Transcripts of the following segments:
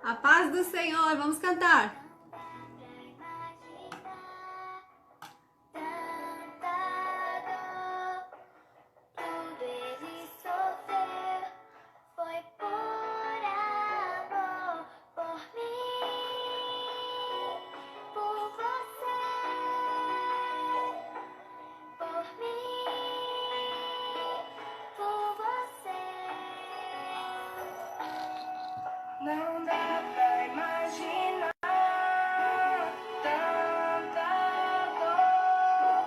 A paz do Senhor, vamos cantar. Não dá pra imaginar tanta dor.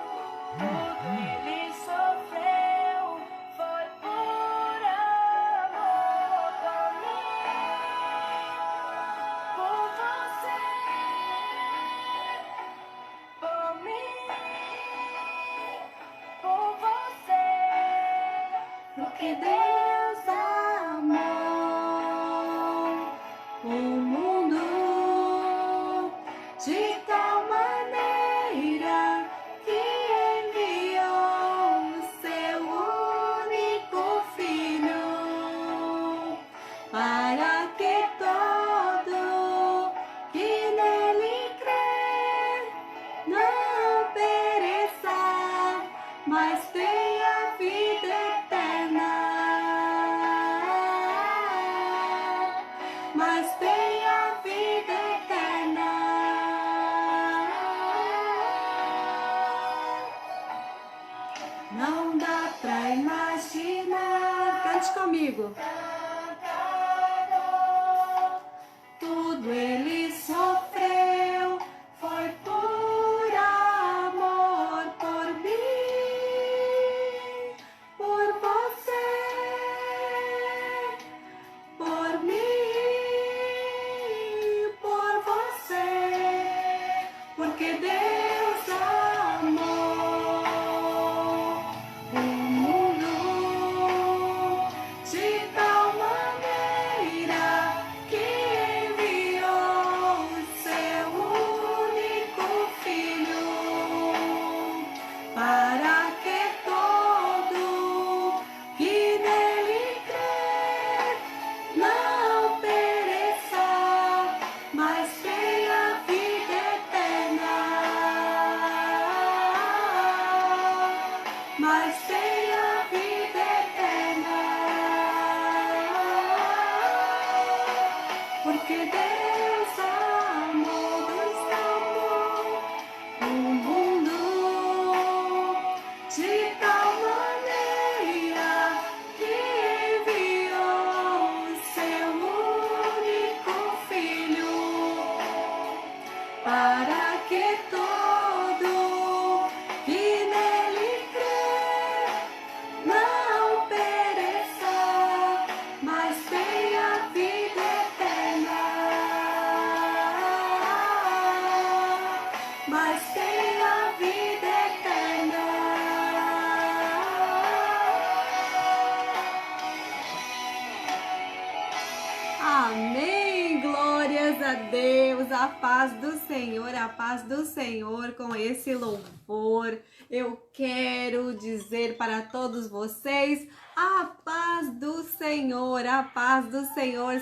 Tudo ele sofreu foi por amor por mim, por você, por mim, por você. Porque Deus amou o mundo de tal maneira que enviou o seu único filho para que todo que nele crê não pereça, mas tenha vida eterna. Mas tenha vida eterna. Não dá pra imaginar. Cante comigo. Tudo ele sofreu foi por amor por mim, por você, por mim, por você, porque Deus amou o mundo de tal maneira que enviou o seu único filho para que todo que nele crê não pereça, mas tenha vida eterna. Mas tenha vida eterna. Porque Deus amou o mundo de tal maneira que enviou o seu único filho para que todo que nele crê não pereça, mas tenha vida eterna. Mas tenha vida eterna. Amém, glórias a Deus, a paz do Senhor com esse louvor. Eu quero dizer para todos vocês, a paz do Senhor,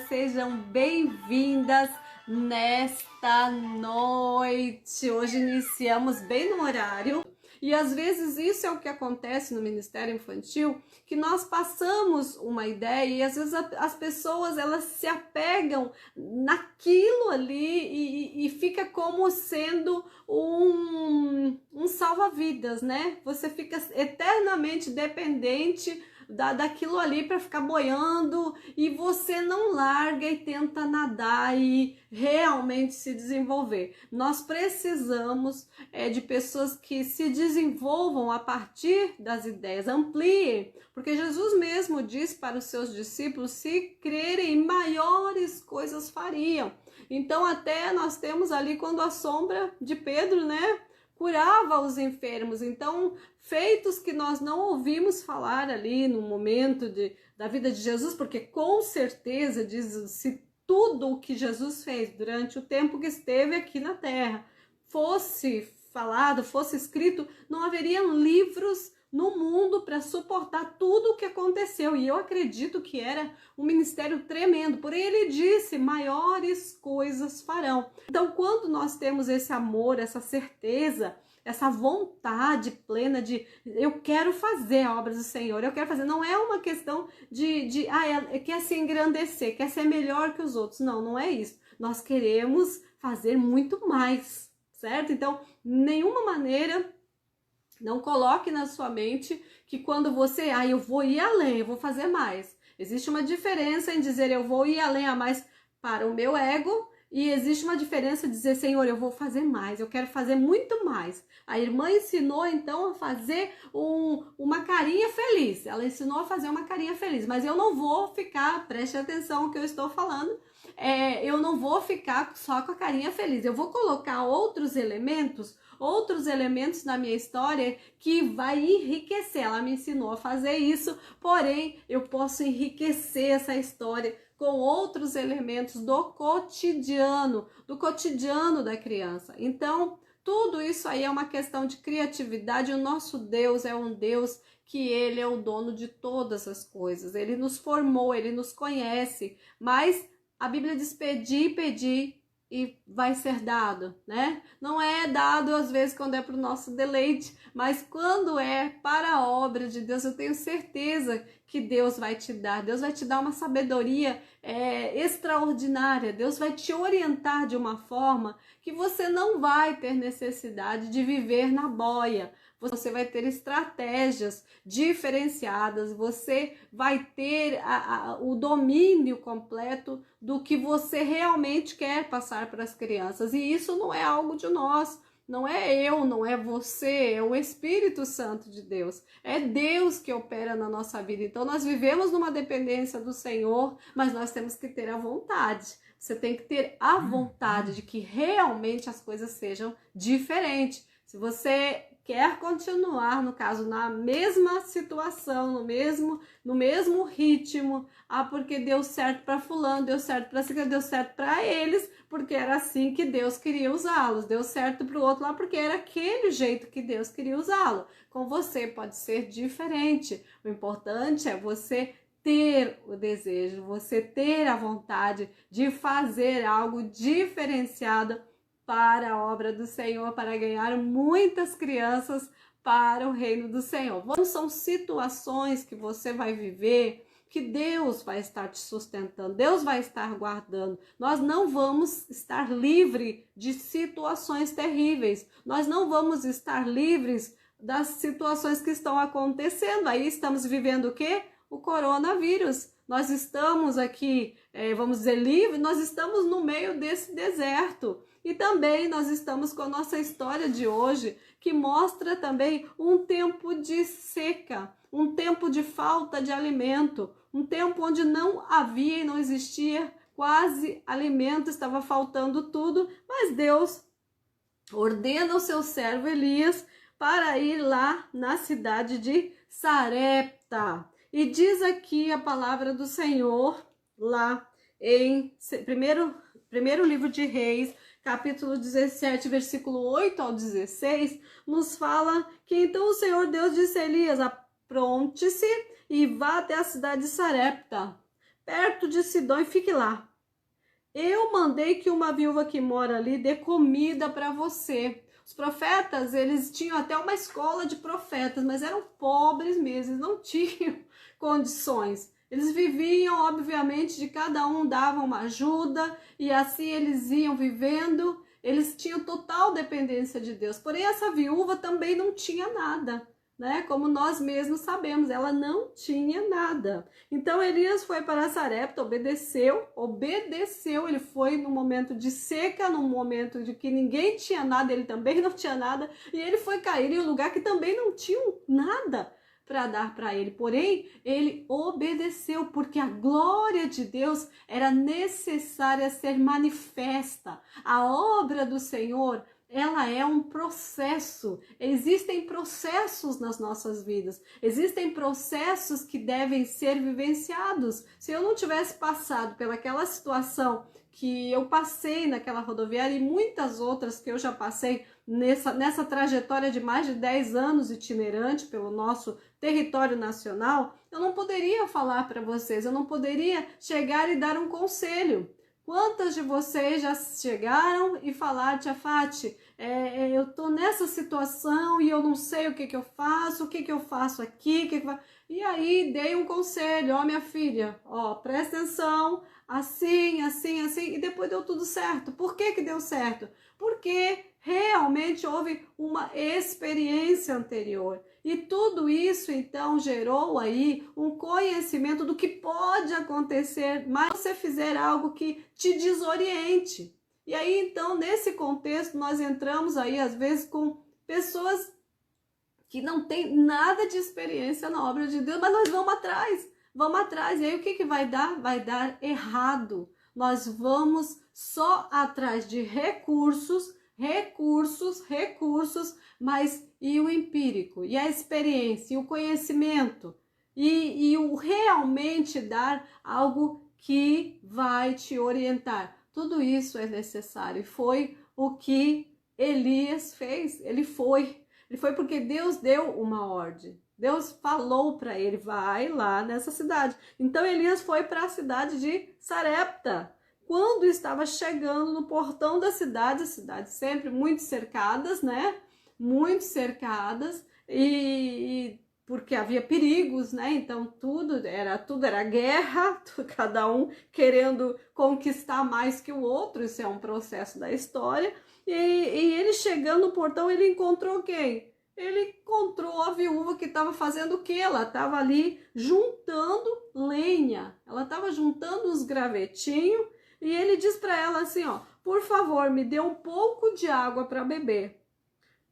sejam bem-vindas nesta noite. Hoje iniciamos bem no horário. E às vezes isso é o que acontece no Ministério Infantil, que nós passamos uma ideia e às vezes as pessoas elas se apegam naquilo ali e fica como sendo um salva-vidas, né? Você fica eternamente dependente daquilo ali para ficar boiando e você não larga e tenta nadar e realmente se desenvolver. Nós precisamos de pessoas que se desenvolvam a partir das ideias, ampliem, porque Jesus mesmo disse para os seus discípulos, se crerem, maiores coisas fariam. Então até nós temos ali quando a sombra de Pedro, né, curava os enfermos. Então, feitos que nós não ouvimos falar ali no momento da vida de Jesus, porque com certeza, diz-se, tudo o que Jesus fez durante o tempo que esteve aqui na terra fosse falado, fosse escrito, não haveriam livros no mundo para suportar tudo o que aconteceu. E eu acredito que era um ministério tremendo. Porém, ele disse, maiores coisas farão. Então, quando nós temos esse amor, essa certeza, essa vontade plena de eu quero fazer a obra do Senhor, eu quero fazer, não é uma questão quer se engrandecer, quer ser melhor que os outros, não é isso, nós queremos fazer muito mais, certo? Então, nenhuma maneira, não coloque na sua mente que quando você, eu vou ir além, eu vou fazer mais, existe uma diferença em dizer eu vou ir além a mais para o meu ego. E existe uma diferença de dizer, Senhor, eu vou fazer mais, eu quero fazer muito mais. A irmã ensinou, então, a fazer uma carinha feliz. Ela ensinou a fazer uma carinha feliz, mas eu não vou ficar, preste atenção no que eu estou falando, eu não vou ficar só com a carinha feliz. Eu vou colocar outros elementos na minha história que vai enriquecer. Ela me ensinou a fazer isso, porém, eu posso enriquecer essa história com outros elementos do cotidiano da criança. Então, tudo isso aí é uma questão de criatividade. O nosso Deus é um Deus que ele é o dono de todas as coisas. Ele nos formou, ele nos conhece, mas a Bíblia diz pedir e vai ser dado, né? Não é dado às vezes quando é para o nosso deleite, mas quando é para a obra de Deus, eu tenho certeza que Deus vai te dar. Deus vai te dar uma sabedoria extraordinária. Deus vai te orientar de uma forma que você não vai ter necessidade de viver na boia. Você vai ter estratégias diferenciadas, você vai ter o domínio completo do que você realmente quer passar para as crianças. E isso não é algo de nós, não é eu, não é você, é o Espírito Santo de Deus. É Deus que opera na nossa vida. Então nós vivemos numa dependência do Senhor, mas nós temos que ter a vontade. Você tem que ter a vontade de que realmente as coisas sejam diferentes. Se você quer continuar, no caso, na mesma situação, no mesmo ritmo, porque deu certo para fulano, deu certo para ciclano, deu certo para eles, porque era assim que Deus queria usá-los, deu certo para o outro lá, porque era aquele jeito que Deus queria usá-lo. Com você pode ser diferente. O importante é você ter o desejo, você ter a vontade de fazer algo diferenciado para a obra do Senhor, para ganhar muitas crianças para o reino do Senhor. São situações que você vai viver, que Deus vai estar te sustentando, Deus vai estar guardando. Nós não vamos estar livres de situações terríveis, nós não vamos estar livres das situações que estão acontecendo. Aí estamos vivendo o quê? O coronavírus. Nós estamos aqui, vamos dizer, livres, nós estamos no meio desse deserto. E também nós estamos com a nossa história de hoje, que mostra também um tempo de seca, um tempo de falta de alimento, um tempo onde não havia e não existia quase alimento, estava faltando tudo, mas Deus ordena o seu servo Elias para ir lá na cidade de Sarepta. E diz aqui a palavra do Senhor, lá em primeiro livro de Reis, capítulo 17, versículo 8 ao 16, nos fala que então o Senhor Deus disse a Elias, apronte-se e vá até a cidade de Sarepta, perto de Sidom, e fique lá. Eu mandei que uma viúva que mora ali dê comida para você. Os profetas, eles tinham até uma escola de profetas, mas eram pobres mesmo, eles não tinham condições. Eles viviam, obviamente, de cada um dava uma ajuda e assim eles iam vivendo. Eles tinham total dependência de Deus. Porém, essa viúva também não tinha nada, né? Como nós mesmos sabemos, ela não tinha nada. Então, Elias foi para Sarepta, obedeceu. Ele foi no momento de seca, no momento de que ninguém tinha nada, ele também não tinha nada. E ele foi cair em um lugar que também não tinha nada para dar para ele, porém ele obedeceu, porque a glória de Deus era necessária ser manifesta. A obra do Senhor ela é um processo. Existem processos nas nossas vidas. Existem processos que devem ser vivenciados. Se eu não tivesse passado pelaquela situação que eu passei naquela rodoviária e muitas outras que eu já passei nessa trajetória de mais de 10 anos itinerante pelo nosso território nacional, eu não poderia falar para vocês, eu não poderia chegar e dar um conselho. Quantas de vocês já chegaram e falaram, tia Fati, eu tô nessa situação e eu não sei o que eu faço, o que eu faço aqui, E aí dei um conselho, ó minha filha, ó, presta atenção, assim, assim, assim, e depois deu tudo certo. Por que deu certo? Porque realmente houve uma experiência anterior. E tudo isso, então, gerou aí um conhecimento do que pode acontecer, mas se você fizer algo que te desoriente. E aí, então, nesse contexto, nós entramos aí, às vezes, com pessoas que não têm nada de experiência na obra de Deus, mas nós vamos atrás. E aí, o que vai dar? Vai dar errado. Nós vamos só atrás de recursos, mas e o empírico, e a experiência, e o conhecimento, e o realmente dar algo que vai te orientar. Tudo isso é necessário. E foi o que Elias fez. Ele foi porque Deus deu uma ordem. Deus falou para ele, vai lá nessa cidade. Então Elias foi para a cidade de Sarepta. Quando estava chegando no portão da cidade, as cidades sempre muito cercadas, né? Muito cercadas, e porque havia perigos, né? Então tudo era guerra, cada um querendo conquistar mais que o outro, isso é um processo da história. E ele chegando no portão, ele encontrou quem? Ele encontrou a viúva que estava fazendo o quê? Ela estava ali juntando lenha, ela estava juntando os gravetinhos. E ele diz para ela assim, ó, por favor, me dê um pouco de água para beber.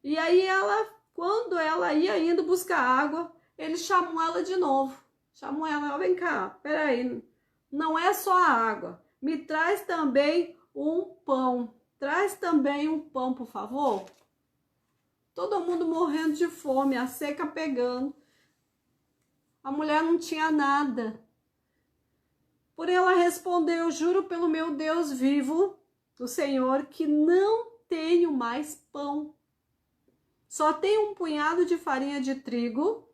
E aí ela, quando ela ia indo buscar água, ele chamou ela de novo. Chamou ela, ó, vem cá, peraí, não é só a água, me traz também um pão. Traz também um pão, por favor. Todo mundo morrendo de fome, a seca pegando. A mulher não tinha nada. Porém, ela respondeu, juro pelo meu Deus vivo, o Senhor, que não tenho mais pão. Só tenho um punhado de farinha de trigo.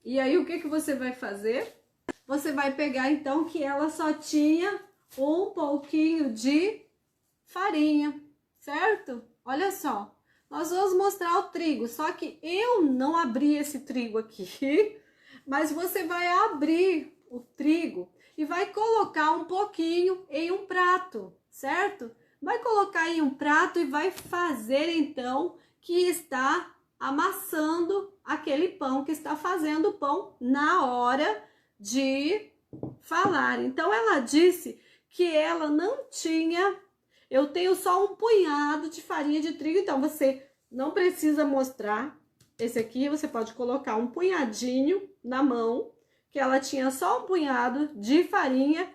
E aí, o que você vai fazer? Você vai pegar, então, que ela só tinha um pouquinho de farinha, certo? Olha só, nós vamos mostrar o trigo, só que eu não abri esse trigo aqui, mas você vai abrir o trigo e vai colocar um pouquinho em um prato, certo? Vai colocar em um prato e vai fazer então que está amassando aquele pão, que está fazendo o pão na hora de falar. Então ela disse que ela não tinha, eu tenho só um punhado de farinha de trigo, então você não precisa mostrar esse aqui, você pode colocar um punhadinho na mão, que ela tinha só um punhado de farinha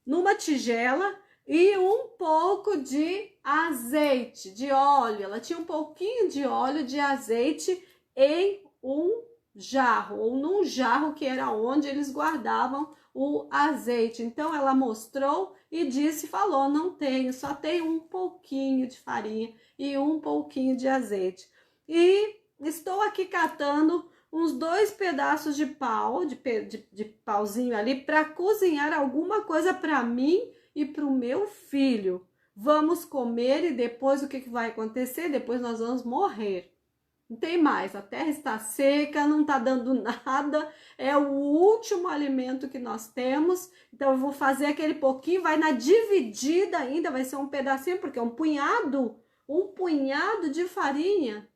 numa tigela e um pouco de azeite, de óleo. Ela tinha um pouquinho de óleo, de azeite em um jarro, ou num jarro que era onde eles guardavam o azeite. Então ela mostrou e disse, falou, não tenho, só tenho um pouquinho de farinha e um pouquinho de azeite. E estou aqui catando uns 2 pedaços de pau, de pauzinho ali, para cozinhar alguma coisa para mim e para o meu filho. Vamos comer e depois o que vai acontecer? Depois nós vamos morrer. Não tem mais, a terra está seca, não está dando nada, é o último alimento que nós temos. Então eu vou fazer aquele pouquinho, vai na dividida ainda, vai ser um pedacinho, porque é um punhado de farinha,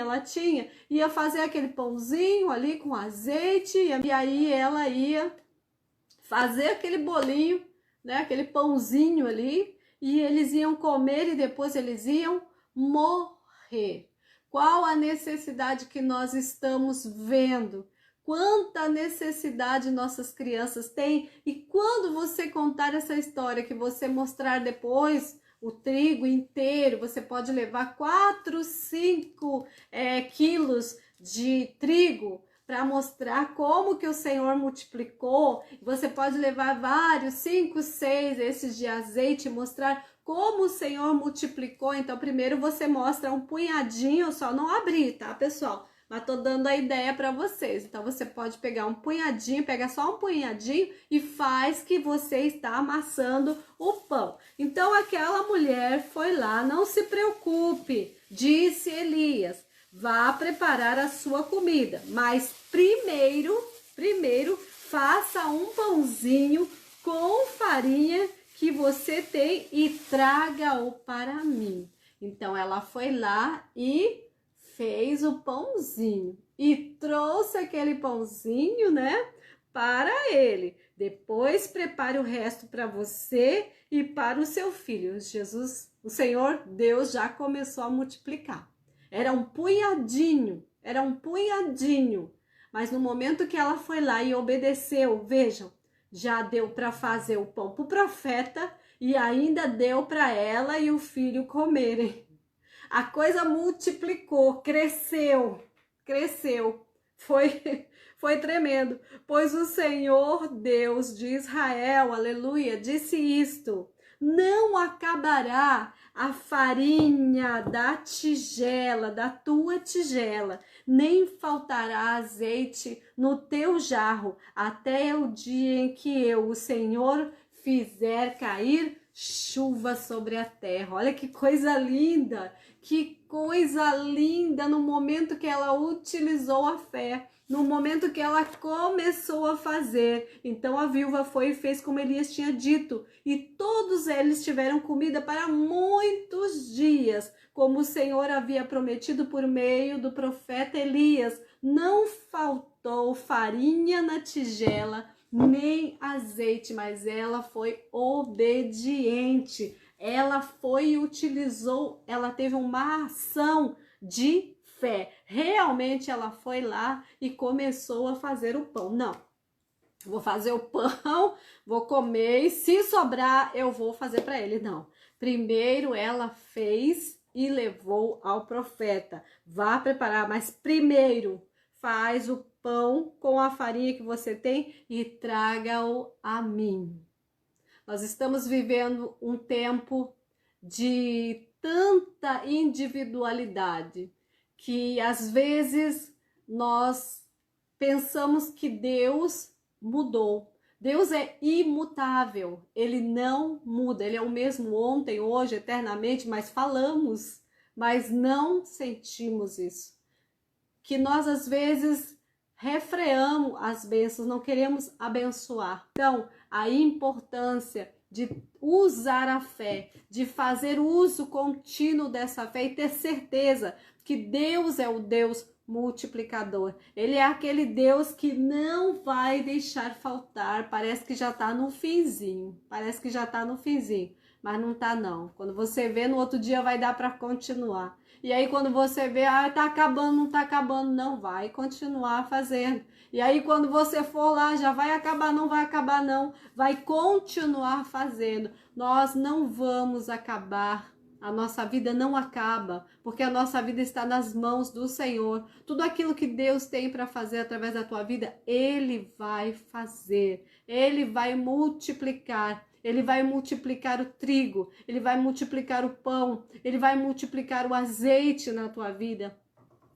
ela tinha, ia fazer aquele pãozinho ali com azeite, e aí ela ia fazer aquele bolinho, né, aquele pãozinho ali, e eles iam comer e depois eles iam morrer. Qual a necessidade que nós estamos vendo? Quanta necessidade nossas crianças têm, e quando você contar essa história, que você mostrar depois o trigo inteiro, você pode levar 4, 5 quilos de trigo para mostrar como que o Senhor multiplicou. Você pode levar vários, 5, 6 esses de azeite, mostrar como o Senhor multiplicou. Então, primeiro você mostra um punhadinho, só não abrir, tá, pessoal? Mas tô dando a ideia para vocês. Então, você pode pegar um punhadinho, pega só um punhadinho e faz que você está amassando o pão. Então, aquela mulher foi lá, não se preocupe, disse Elias, vá preparar a sua comida, mas primeiro faça um pãozinho com farinha que você tem e traga-o para mim. Então, ela foi lá e fez o pãozinho e trouxe aquele pãozinho, né, para ele. Depois prepare o resto para você e para o seu filho. Jesus, o Senhor Deus já começou a multiplicar. Era um punhadinho, mas no momento que ela foi lá e obedeceu, vejam, já deu para fazer o pão para o profeta e ainda deu para ela e o filho comerem. A coisa multiplicou, cresceu, foi tremendo, pois o Senhor Deus de Israel, aleluia, disse isto: não acabará a farinha da tigela, da tua tigela, nem faltará azeite no teu jarro, até o dia em que eu, o Senhor, fizer cair chuva sobre a terra. Olha que coisa linda, no momento que ela utilizou a fé, no momento que ela começou a fazer. Então a viúva foi e fez como Elias tinha dito, e todos eles tiveram comida para muitos dias, como o Senhor havia prometido por meio do profeta Elias. Não faltou farinha na tigela, nem azeite, mas ela foi obediente. Ela foi e utilizou, ela teve uma ação de fé. Realmente ela foi lá e começou a fazer o pão. Não, vou fazer o pão, vou comer e se sobrar eu vou fazer para ele. Não, primeiro ela fez e levou ao profeta. Vá preparar, mas primeiro faz o pão com a farinha que você tem e traga-o a mim. Nós estamos vivendo um tempo de tanta individualidade que às vezes nós pensamos que Deus mudou. Deus é imutável, ele não muda, ele é o mesmo ontem, hoje, eternamente, mas falamos, mas não sentimos isso. Que nós às vezes refreamos as bênçãos, não queremos abençoar. Então, a importância de usar a fé, de fazer uso contínuo dessa fé e ter certeza que Deus é o Deus multiplicador. Ele é aquele Deus que não vai deixar faltar. Parece que já está no finzinho, mas não tá não. Quando você vê, no outro dia vai dar para continuar. E aí quando você vê, tá acabando, não tá acabando, não, vai continuar fazendo. E aí quando você for lá, já vai acabar, não vai acabar não, vai continuar fazendo. Nós não vamos acabar, a nossa vida não acaba, porque a nossa vida está nas mãos do Senhor. Tudo aquilo que Deus tem para fazer através da tua vida, Ele vai fazer, Ele vai multiplicar. Ele vai multiplicar o trigo, ele vai multiplicar o pão, ele vai multiplicar o azeite na tua vida.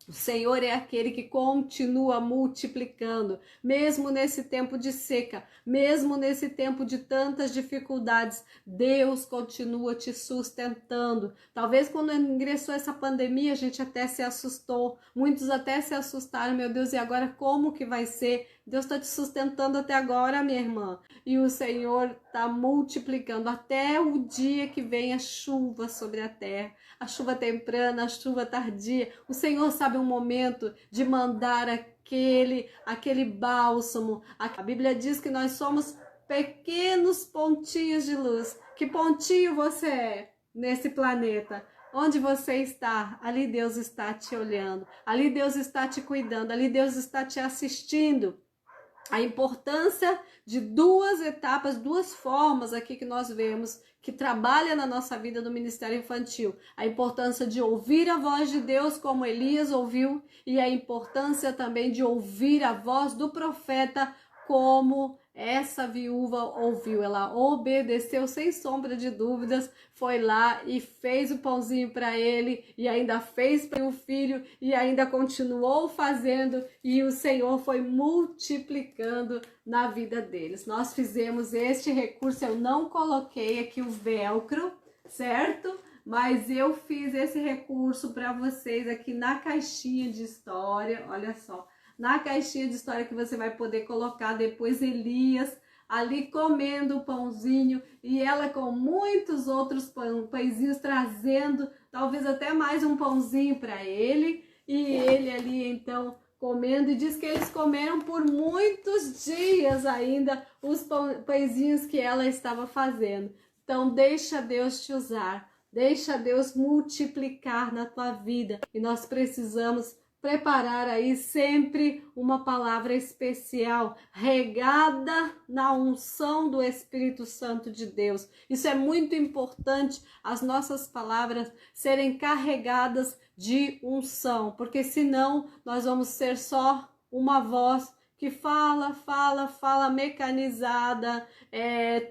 O Senhor é aquele que continua multiplicando, mesmo nesse tempo de seca, mesmo nesse tempo de tantas dificuldades, Deus continua te sustentando. Talvez quando ingressou essa pandemia, a gente até se assustou, muitos até se assustaram, meu Deus, e agora como que vai ser? Deus está te sustentando até agora, minha irmã, e o Senhor está multiplicando até o dia que vem a chuva sobre a terra, a chuva temprana, a chuva tardia. O Senhor sabe o momento de mandar aquele bálsamo. A Bíblia diz que nós somos pequenos pontinhos de luz. Que pontinho você é nesse planeta? Onde você está, ali Deus está te olhando, ali Deus está te cuidando, ali Deus está te assistindo. a importância de duas etapas, duas formas aqui que nós vemos que trabalha na nossa vida do ministério infantil. A importância de ouvir a voz de Deus como Elias ouviu e a importância também de ouvir a voz do profeta como essa viúva ouviu. Ela obedeceu sem sombra de dúvidas, foi lá e fez o pãozinho para ele e ainda fez para o filho e ainda continuou fazendo e o Senhor foi multiplicando na vida deles. Nós fizemos este recurso, eu não coloquei aqui o velcro, certo? Mas eu fiz esse recurso para vocês aqui na caixinha de história, olha só. Na caixinha de história que você vai poder colocar depois Elias ali comendo o pãozinho e ela com muitos outros pãezinhos trazendo, talvez até mais um pãozinho para ele e ele ali então comendo e diz que eles comeram por muitos dias ainda os pãezinhos que ela estava fazendo. Então deixa Deus te usar, deixa Deus multiplicar na tua vida e nós precisamos preparar aí sempre uma palavra especial, regada na unção do Espírito Santo de Deus. Isso é muito importante, as nossas palavras serem carregadas de unção, porque senão nós vamos ser só uma voz que fala mecanizada,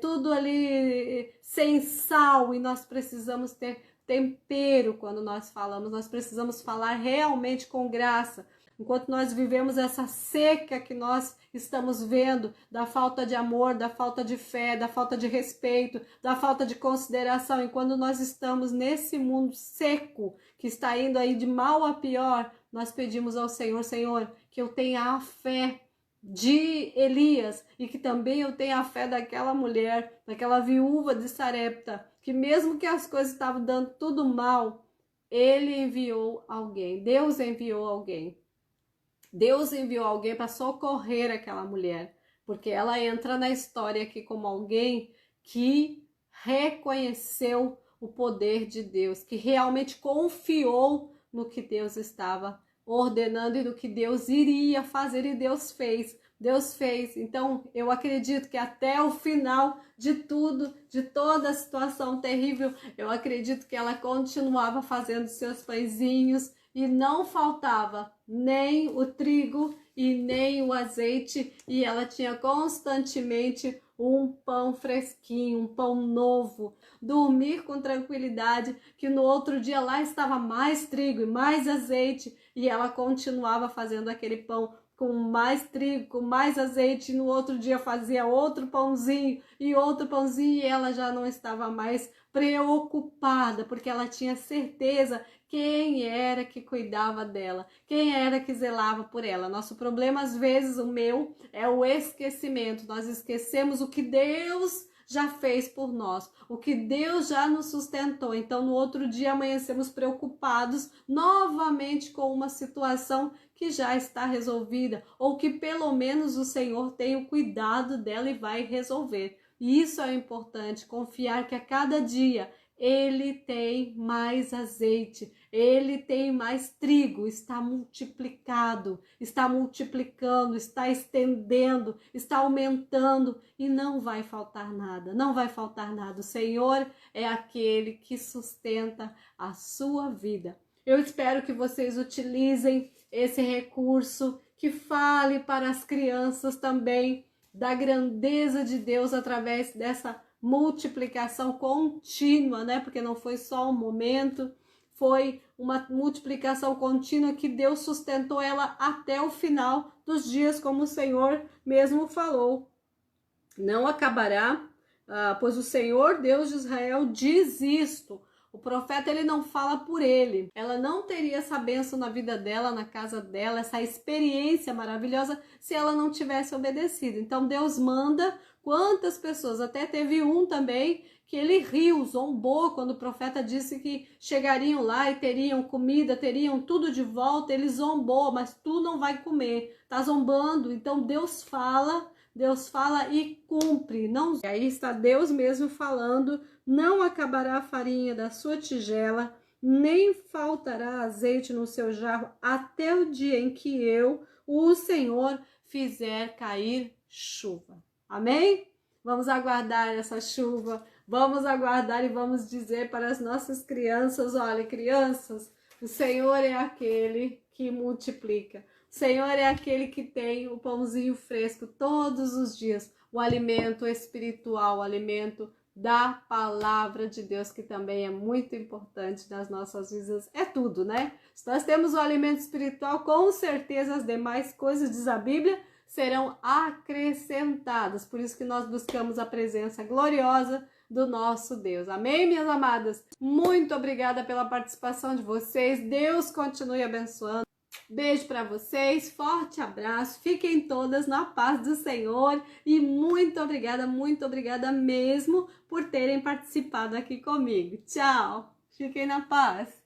tudo ali sem sal, e nós precisamos ter tempero quando nós falamos, nós precisamos falar realmente com graça. Enquanto nós vivemos essa seca que nós estamos vendo, da falta de amor, da falta de fé, da falta de respeito, da falta de consideração, e quando nós estamos nesse mundo seco, que está indo aí de mal a pior, nós pedimos ao Senhor, Senhor, que eu tenha a fé de Elias e que também eu tenha a fé daquela mulher, daquela viúva de Sarepta, que mesmo que as coisas estavam dando tudo mal, ele enviou alguém, Deus enviou alguém. Deus enviou alguém para socorrer aquela mulher, porque ela entra na história aqui como alguém que reconheceu o poder de Deus, que realmente confiou no que Deus estava ordenando e no que Deus iria fazer, e Deus fez. Deus fez. Então, eu acredito que até o final de tudo, de toda a situação terrível, eu acredito que ela continuava fazendo seus pãezinhos e não faltava nem o trigo e nem o azeite, e ela tinha constantemente um pão fresquinho, um pão novo, dormir com tranquilidade, que no outro dia lá estava mais trigo e mais azeite, e ela continuava fazendo aquele pão com mais trigo, com mais azeite, e no outro dia fazia outro pãozinho, e ela já não estava mais preocupada, porque ela tinha certeza quem era que cuidava dela, quem era que zelava por ela. Nosso problema, às vezes, o meu, é o esquecimento. Nós esquecemos o que Deus já fez por nós, o que Deus já nos sustentou. Então, no outro dia, amanhecemos preocupados novamente com uma situação que já está resolvida, ou que pelo menos o Senhor tem o cuidado dela e vai resolver. E isso é importante, confiar que a cada dia Ele tem mais azeite, Ele tem mais trigo, está multiplicado, está multiplicando, está estendendo, está aumentando e não vai faltar nada, não vai faltar nada. O Senhor é aquele que sustenta a sua vida. Eu espero que vocês utilizem esse recurso, que fale para as crianças também da grandeza de Deus através dessa multiplicação contínua, né? Porque não foi só um momento, foi uma multiplicação contínua que Deus sustentou ela até o final dos dias, como o Senhor mesmo falou. Não acabará, pois o Senhor Deus de Israel diz isto. O profeta, ele não fala por ele. Ela não teria essa bênção na vida dela, na casa dela, essa experiência maravilhosa, se ela não tivesse obedecido. Então Deus manda. Quantas pessoas, até teve um também que ele riu, zombou quando o profeta disse que chegariam lá e teriam comida, teriam tudo de volta. Ele zombou, mas tu não vai comer, tá zombando. Então Deus fala e cumpre. Não, e aí está Deus mesmo falando: não acabará a farinha da sua tigela, nem faltará azeite no seu jarro, até o dia em que eu, o Senhor, fizer cair chuva. Amém? Vamos aguardar essa chuva, vamos aguardar e vamos dizer para as nossas crianças, olha, crianças, o Senhor é aquele que multiplica. O Senhor é aquele que tem o pãozinho fresco todos os dias, o alimento espiritual, o alimento da palavra de Deus, que também é muito importante nas nossas vidas. É tudo, né? Se nós temos o alimento espiritual, com certeza as demais coisas, diz a Bíblia, serão acrescentadas. Por isso que nós buscamos a presença gloriosa do nosso Deus. Amém, minhas amadas? Muito obrigada pela participação de vocês. Deus continue abençoando. Beijo para vocês, forte abraço, fiquem todas na paz do Senhor e muito obrigada mesmo por terem participado aqui comigo. Tchau, fiquem na paz.